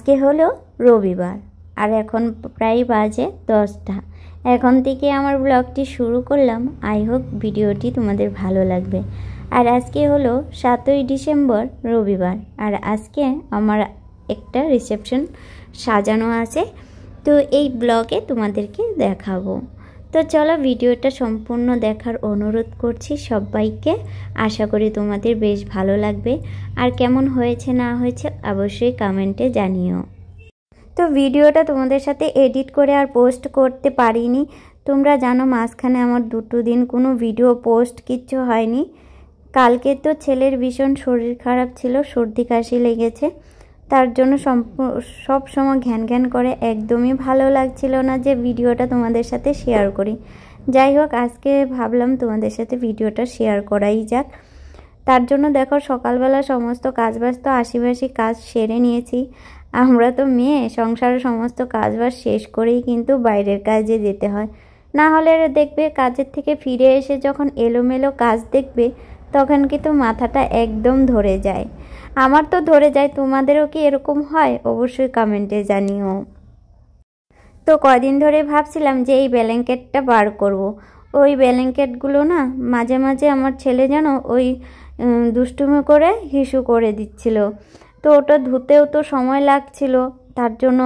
আজকে হলো রবিবার আর এখন প্রায় বাজে 10টা। এখন থেকে আমার ব্লগটি শুরু করলাম। আই হোপ ভিডিওটি তোমাদের ভালো লাগবে। আর আজকে হলো 7ই ডিসেম্বর রবিবার, আর আজকে আমার একটা রিসেপশন সাজানো আছে, তো এই ব্লগে তোমাদেরকে দেখাবো। তো চলো ভিডিওটা সম্পূর্ণ দেখার অনুরোধ করছি সবাইকে। আশা করি তোমাদের বেশ ভালো লাগবে, আর কেমন হয়েছে না হয়েছে অবশ্যই কমেন্টে জানিও। তো ভিডিওটা তোমাদের সাথে এডিট করে আর পোস্ট করতে পারিনি। তোমরা জানো মাঝখানে আমার 2 দিন কোনো ভিডিও পোস্ট কিচ্ছু হয়নি। কালকে তো ছেলের ভীষণ শরীর খারাপ ছিল, সর্দি কাশি লেগেছে, তার জন্য সব সময় ঘ্যান ঘ্যান করে একদমই ভালো লাগছিল না যে ভিডিওটা তোমাদের সাথে শেয়ার করি। যাই হোক, আজকে ভাবলাম তোমাদের সাথে ভিডিওটা শেয়ার করাই যাক। তার জন্য দেখো সকালবেলা সমস্ত কাজবাজ তো আশিবাসি কাজ সেরে নিয়েছি। আমরা তো মেয়ে, সংসারের সমস্ত কাজবাজ শেষ করেই কিন্তু বাইরের কাজে যেতে হয়, না হলে দেখবে কাজের থেকে ফিরে এসে যখন এলোমেলো কাজ দেখবে তখন কিন্তু মাথাটা একদম ধরে যায়। আমার তো ধরে যায়, তোমাদেরও কি এরকম হয় অবশ্যই কমেন্টে জানিও। তো কয়দিন ধরে ভাবছিলাম যে এই ব্ল্যাঙ্কেটটা বার করব। ওই ব্ল্যাঙ্কেটগুলো না মাঝে মাঝে আমার ছেলে যেন ওই দুষ্টুমি করে হিসু করে দিচ্ছিল, তো ওটা ধুতেও তো সময় লাগছিল, তার জন্য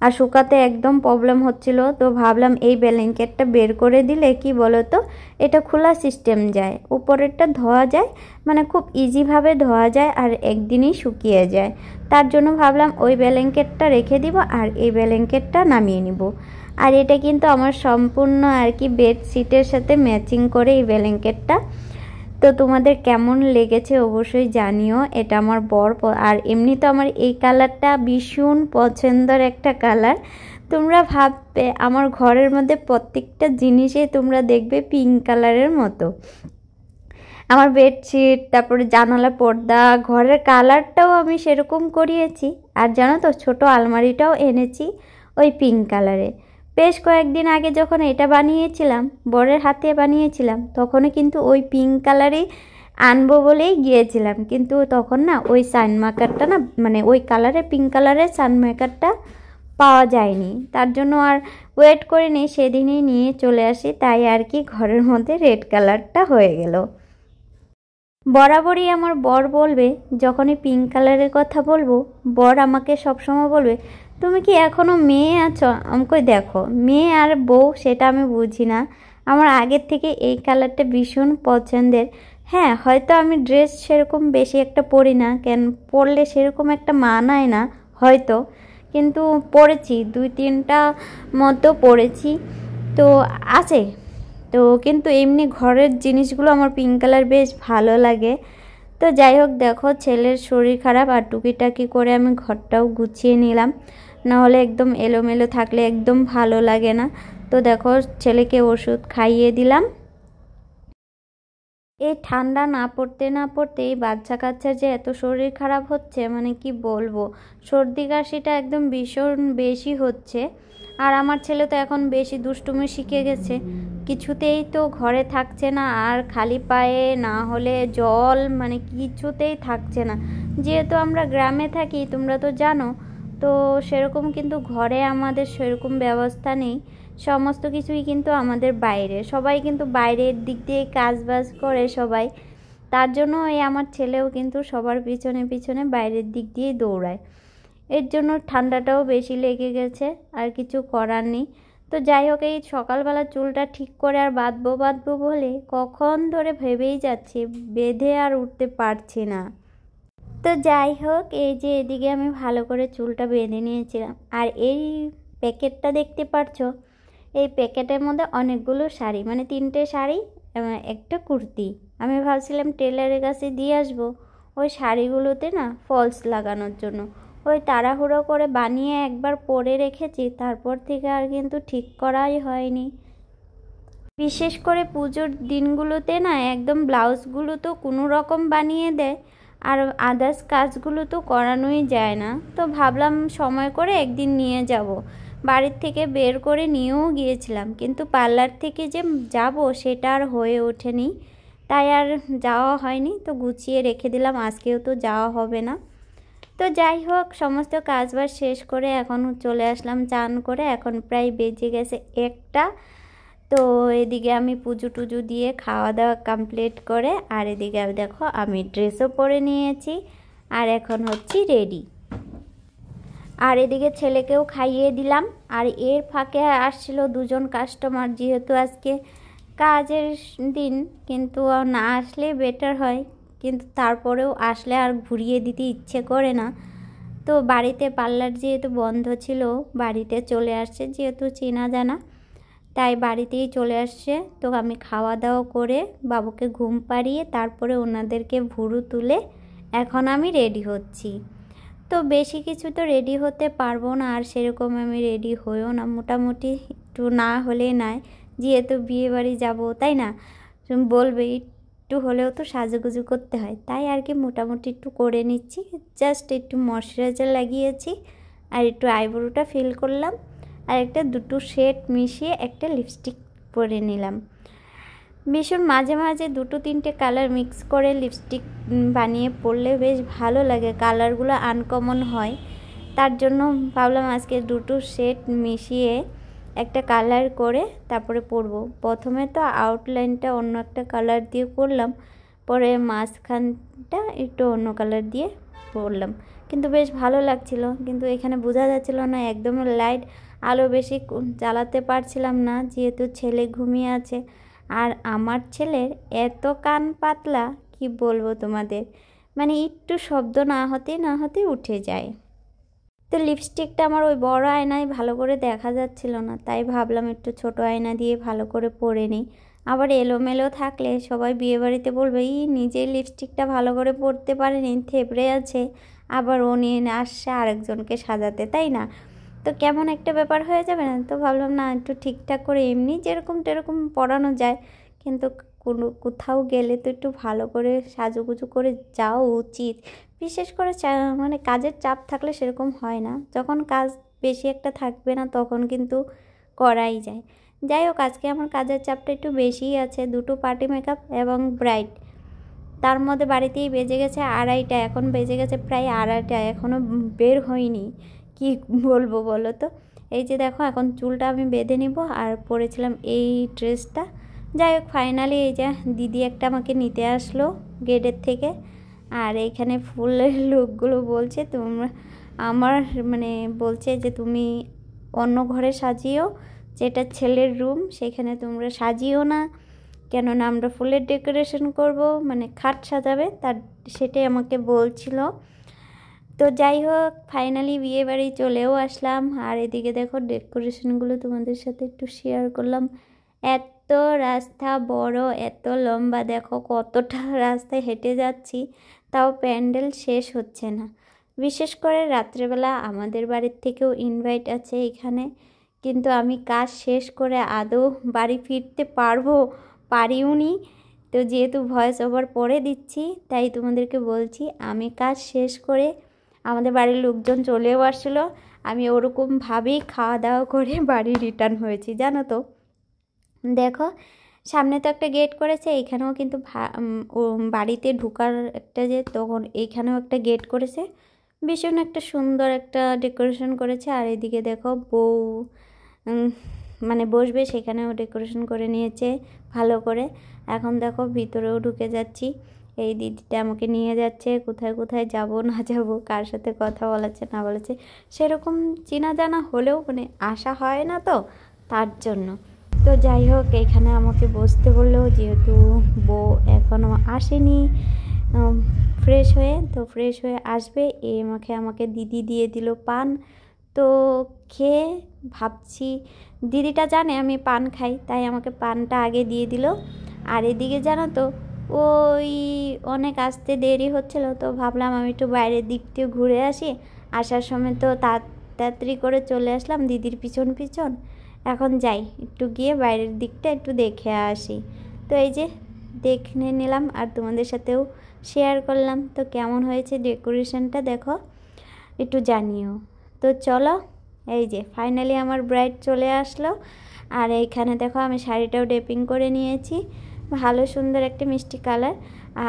আর শুকাতে একদম প্রবলেম হচ্ছিল। তো ভাবলাম এই ব্ল্যাঙ্কেটটা বের করে দিলে কি বলো তো, এটা খোলা সিস্টেম যায়, উপরেরটা ধোয়া যায়, মানে খুব ইজিভাবে ধোয়া যায় আর একদিনেই শুকিয়ে যায়। তার জন্য ভাবলাম ওই ব্ল্যাঙ্কেটটা রেখে দিব আর এই ব্ল্যাঙ্কেটটা নামিয়ে নিব। আর এটা কিন্তু আমার সম্পূর্ণ আর কি বেডশিটের সাথে ম্যাচিং করে এই ব্ল্যাঙ্কেটটা। তো তোমাদের কেমন লেগেছে অবশ্যই জানিও। এটা আমার বর, আর এমনি তো আমার এই কালারটা ভীষণ পছন্দের একটা কালার। তোমরা ভাববে আমার ঘরের মধ্যে প্রত্যেকটা জিনিসে তোমরা দেখবে পিঙ্ক কালারের মতো। আমার বেডশিট, তারপরে জানালা পর্দা, ঘরের কালারটাও আমি সেরকম করিয়েছি। আর জানো তো ছোট আলমারিটাও এনেছি ওই পিঙ্ক কালারে। বেশ কয়েকদিন আগে যখন এটা বানিয়েছিলাম, বরের হাতে বানিয়েছিলাম, তখনও কিন্তু ওই পিঙ্ক কালারই আনবো বলেই গিয়েছিলাম, কিন্তু তখন না ওই সানমেকারটা না, মানে ওই কালারে পিঙ্ক কালারের সানমেকারটা পাওয়া যায়নি। তার জন্য আর ওয়েট করিনি, সেদিনই নিয়ে চলে আসি, তাই আর কি ঘরের মধ্যে রেড কালারটা হয়ে গেল। বরাবরই আমার বর বলবে, যখনই পিঙ্ক কালারের কথা বলবো বর আমাকে সবসময় বলবে তুমি কি এখনও মেয়ে আছো। আমাকে দেখো, মেয়ে আর বউ সেটা আমি বুঝি না, আমার আগের থেকে এই কালারটা ভীষণ পছন্দের। হ্যাঁ, হয়তো আমি ড্রেস সেরকম বেশি একটা পরি না, কেন পরলে সেরকম একটা মানায় না হয়তো, কিন্তু পরেছি 2-3টা মতো পরেছি, তো আছে। তো কিন্তু এমনি ঘরের জিনিসগুলো আমার পিঙ্ক কালার বেশ ভালো লাগে। তো যাই হোক, দেখো ছেলের শরীর খারাপ আর টুকিটাকি করে আমি ঘরটাও গুছিয়ে নিলাম, নাহলে একদম এলোমেলো থাকলে একদম ভালো লাগে না। তো দেখো ছেলেকে ওষুধ খাইয়ে দিলাম। এই ঠান্ডা না পড়তে না পড়তে এই বাচ্চা কাচ্চার যে এত শরীর খারাপ হচ্ছে, মানে কি বলবো, সর্দি কাশিটা একদম ভীষণ বেশি হচ্ছে। আর আমার ছেলে তো এখন বেশি দুষ্টুমি শিখে গেছে, কিছুতেই তো ঘরে থাকছে না, আর খালি পায়ে না হলে জল, মানে কিছুতেই থাকছে না। যেহেতু আমরা গ্রামে থাকি তোমরা তো জানো, তো সেরকম কিন্তু ঘরে আমাদের সেরকম ব্যবস্থা নেই, সমস্ত কিছুই কিন্তু আমাদের বাইরে, সবাই কিন্তু বাইরের দিক দিয়ে কাজবাজ করে সবাই। তার জন্য এই আমার ছেলেও কিন্তু সবার পিছনে পিছনে বাইরের দিক দিয়ে দৌড়ায়, এর জন্য ঠান্ডাটাও বেশি লেগে গেছে, আর কিছু করার নেই। তো যাই হোক, এই সকালবেলা চুলটা ঠিক করে আর বাঁধবো বলে কখন ধরে ভেবেই যাচ্ছি, বেঁধে আর উঠতে পারছি না। তো যাই হোক, এই যে এদিকে আমি ভালো করে চুলটা বেঁধে নিয়েছিলাম, আর এই প্যাকেটটা দেখতে পারছো, এই প্যাকেটের মধ্যে অনেকগুলো শাড়ি, মানে 3টে শাড়ি, একটা কুর্তি। আমি ভাবছিলাম টেলারের কাছে দিয়ে আসবো ওই শাড়িগুলোতে না ফলস লাগানোর জন্য, ওই তাড়াহুড়ো করে বানিয়ে একবার পরে রেখেছি, তারপর থেকে আর কিন্তু ঠিক করাই হয়নি। বিশেষ করে পুজোর দিনগুলোতে না একদম ব্লাউজগুলো তো কোনো রকম বানিয়ে দেয়, আর আদার্স কাজগুলো তো করানোই যায় না। তো ভাবলাম সময় করে একদিন নিয়ে যাব, বাড়ির থেকে বের করে নিয়েও গিয়েছিলাম, কিন্তু পার্লার থেকে যে যাব সেটা আর হয়ে ওঠেনি, তাই আর যাওয়া হয়নি। তো গুছিয়ে রেখে দিলাম, আজকেও তো যাওয়া হবে না। তো যাই হোক, সমস্ত কাজবাজ শেষ করে এখন চলে আসলাম চান করে। এখন প্রায় বেজে গেছে 1টা। তো এদিকে আমি পুজো টুজো দিয়ে খাওয়া দাওয়া কমপ্লিট করে, আর এদিকে দেখো আমি ড্রেসও পরে নিয়েছি আর এখন হচ্ছি রেডি। আর এদিকে ছেলেকেও খাইয়ে দিলাম। আর এর ফাঁকে আসছিল 2জন কাস্টমার, যেহেতু আজকে কাজের দিন, কিন্তু না আসলে বেটার হয়, কিন্তু তারপরেও আসলে আর ঘুরিয়ে দিতে ইচ্ছে করে না। তো বাড়িতে পার্লার যেহেতু বন্ধ ছিল, বাড়িতে চলে আসছে, যেহেতু চেনা জানা, তাই বাড়িতেই চলে আসছে। তো আমি খাওয়া দাওয়া করে বাবুকে ঘুম পাড়িয়ে তারপরে ওনাদেরকে ভুরু তুলে এখন আমি রেডি হচ্ছি। তো বেশি কিছু তো রেডি হতে পারবো না, আর সেরকম আমি রেডি হইও না, মোটামুটি একটু না হলে নয়, যেহেতু বিয়ে বাড়ি যাবো, তাই না? তুমি বলবে একটু হলেও তো সাজুগুজু করতে হয়, তাই আর কি মোটামুটি একটু করে নিচ্ছি। জাস্ট একটু ময়শ্চারাইজার লাগিয়েছি আর একটু আইব্রোটা ফিল করলাম, আর দুটো শেড মিশিয়ে একটা লিপস্টিক পরে নিলাম। ভীষণ মাঝে মাঝে 2-3টে কালার মিক্স করে লিপস্টিক বানিয়ে পরলে বেশ ভালো লাগে, কালারগুলো আনকমন হয়। তার জন্য ভাবলাম আজকে 2টো শেড মিশিয়ে একটা কালার করে তারপরে পরবো। প্রথমে তো আউটলাইনটা অন্য একটা কালার দিয়ে করলাম, পরে মাঝখানটা একটু অন্য কালার দিয়ে পরলাম, কিন্তু বেশ ভালো লাগছিল। কিন্তু এখানে বোঝা যাচ্ছিল না, একদম লাইট আলো বেশি জ্বালাতে পারছিলাম না, যেহেতু ছেলে ঘুমিয়ে আছে। আর আমার ছেলের এত কান পাতলা, কি বলবো তোমাদের, মানে একটু শব্দ না হতে উঠে যায়। তো লিপস্টিকটা আমার ওই বড় আয়নায় ভালো করে দেখা যাচ্ছিল না, তাই ভাবলাম একটু ছোট আয়না দিয়ে ভালো করে পরে নিই। আবার এলোমেলো থাকলে সবাই বিয়েবাড়িতে বলবে, নিজের লিপস্টিকটা ভালো করে পরতে পারেনি, থেবড়ে আছে, আবার ও নিয়ে আসছে আরেকজনকে সাজাতে, তাই না? তো কেমন একটা ব্যাপার হয়ে যাবে না? তো ভাবলাম না, একটু ঠিকঠাক করে এমনি যেরকম তেরকম পরানো যায়, কিন্তু কোথাও গেলে তো একটু ভালো করে সাজুগুজু করে যাওয়া উচিত। বিশেষ করে মানে কাজের চাপ থাকলে সেরকম হয় না, যখন কাজ বেশি একটা থাকবে না তখন কিন্তু করাই যায়। যাই হোক, আজকে আমার কাজের চাপটা একটু বেশিই আছে, 2টো পার্টি মেকআপ এবং ব্রাইড, তার মধ্যে বাড়িতেই বেজে গেছে 2:30, এখন বেজে গেছে প্রায় 2:30, এখনও বের হয়নি। কি বলবো বলো তো? এই যে দেখো, এখন চুলটা আমি বেঁধে নিব, আর পরেছিলাম এই ড্রেসটা। যাই হোক, ফাইনালি এই যে দিদি একটা আমাকে নিতে আসলো গেটের থেকে, আর এইখানে ফুলের লোকগুলো বলছে তোমরা আমার মানে বলছে যে তুমি অন্য ঘরে সাজিও, যেটা ছেলের রুম, সেখানে তোমরা সাজিও না, কেননা আমরা ফুলের ডেকোরেশন করব, মানে খাট সাজাবে, তার সেটাই আমাকে বলছিল। তো যাই হোক, ফাইনালি বিয়ে বাড়ি চলেও আসলাম। আর এদিকে দেখো ডেকোরেশনগুলো তোমাদের সাথে একটু শেয়ার করলাম। এত রাস্তা বড়, এত লম্বা, দেখো কতটা রাস্তায় হেঁটে যাচ্ছি, তাও প্যান্ডেল শেষ হচ্ছে না। বিশেষ করে রাত্রেবেলা আমাদের বাড়ির থেকেও ইনভাইট আছে এখানে, কিন্তু আমি কাজ শেষ করে আদৌ বাড়ি ফিরতে পারিওনি। তো যেহেতু ভয়েস ওভার পরে দিচ্ছি, তাই তোমাদেরকে বলছি, আমি কাজ শেষ করে আমাদের বাড়ির লোকজন চলেও আসছিলো, আমি ওরকমভাবেই খাওয়া দাওয়া করে বাড়ি রিটার্ন হয়েছি, জানো তো। দেখো সামনে তো একটা গেট করেছে, এখানেও কিন্তু বাড়িতে ঢোকার একটা যে, তখন এইখানেও একটা গেট করেছে, ভীষণ একটা সুন্দর একটা ডেকোরেশন করেছে। আর এদিকে দেখো বউ মানে বসবে, সেখানেও ডেকোরেশন করে নিয়েছে ভালো করে। এখন দেখো ভিতরেও ঢুকে যাচ্ছি, এই দিদিটা আমাকে নিয়ে যাচ্ছে, কোথায় কোথায় যাব না যাব, কার সাথে কথা বলাচ্ছে না বলেছে, সেরকম চেনা জানা হলেও মানে আশা হয় না, তো তার জন্য। তো যাই হোক, এখানে আমাকে বসতে বললো, যেহেতু বউ এখনও আসেনি ফ্রেশ হয়ে, তো ফ্রেশ হয়ে আসবে, আমাকে দিদি দিয়ে দিল পান। তো খেয়ে ভাবছি, দিদিটা জানে আমি পান খাই, তাই আমাকে পানটা আগে দিয়ে দিল। আর এদিকে জানো তো, ওই অনেক আসতে দেরি হচ্ছিলো, তো ভাবলাম আমি একটু বাইরের দিক দিয়ে ঘুরে আসি। আসার সময় তো তাড়াতাড়ি করে চলে আসলাম দিদির পিছন পিছন। এখন যাই একটু গিয়ে বাইরের দিকটা একটু দেখে আসি। তো এই যে দেখে নিলাম, আর তোমাদের সাথেও শেয়ার করলাম। তো কেমন হয়েছে ডেকোরেশনটা দেখো, একটু জানিও। তো চলো, এই যে ফাইনালি আমার ব্রাইড চলে আসলো। আর এইখানে দেখো আমি শাড়িটাও ড্রেপিং করে নিয়েছি, ভালো সুন্দর একটা মিষ্টি কালার।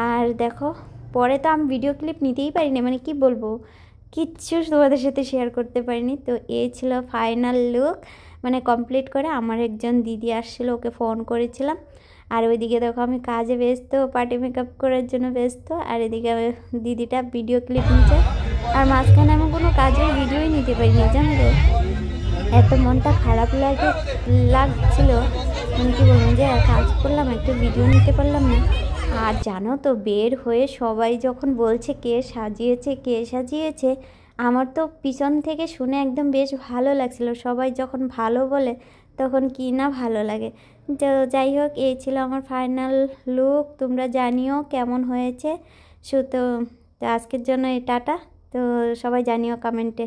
আর দেখো পরে তো আমি ভিডিও ক্লিপ নিতেই পারিনি, মানে কি বলবো, কিচ্ছু তোমাদের সাথে শেয়ার করতে পারিনি। তো এই ছিল ফাইনাল লুক, মানে কমপ্লিট করে। আমার একজন দিদি আসছিলো, ওকে ফোন করেছিলাম। আর ওইদিকে দেখো আমি কাজে ব্যস্ত, পার্টি মেকআপ করার জন্য ব্যস্ত, আর এদিকে দিদিটা ভিডিও ক্লিপ নিচ্ছে। আর মাঝখানে আমি কোনো কাজের ভিডিওই নিতে পারিনি, জানো তো। এত মনটা খারাপ লাগছিল, মানে কি বলবো, যে কাজ করলাম একটা ভিডিও নিতে পারলাম না। আর জানো তো, বের হয়ে সবাই যখন বলছে কে সাজিয়েছে কে সাজিয়েছে, আমার তো পিছন থেকে শুনে একদম বেশ ভালো লাগছিল। সবাই যখন ভালো বলে তখন কি না ভালো লাগে। তো যাই হোক, এই ছিল আমার ফাইনাল লুক। তোমরা জানিও কেমন হয়েছে। তো আজকের জন্য টাটা। তো সবাই জানিও কমেন্টে।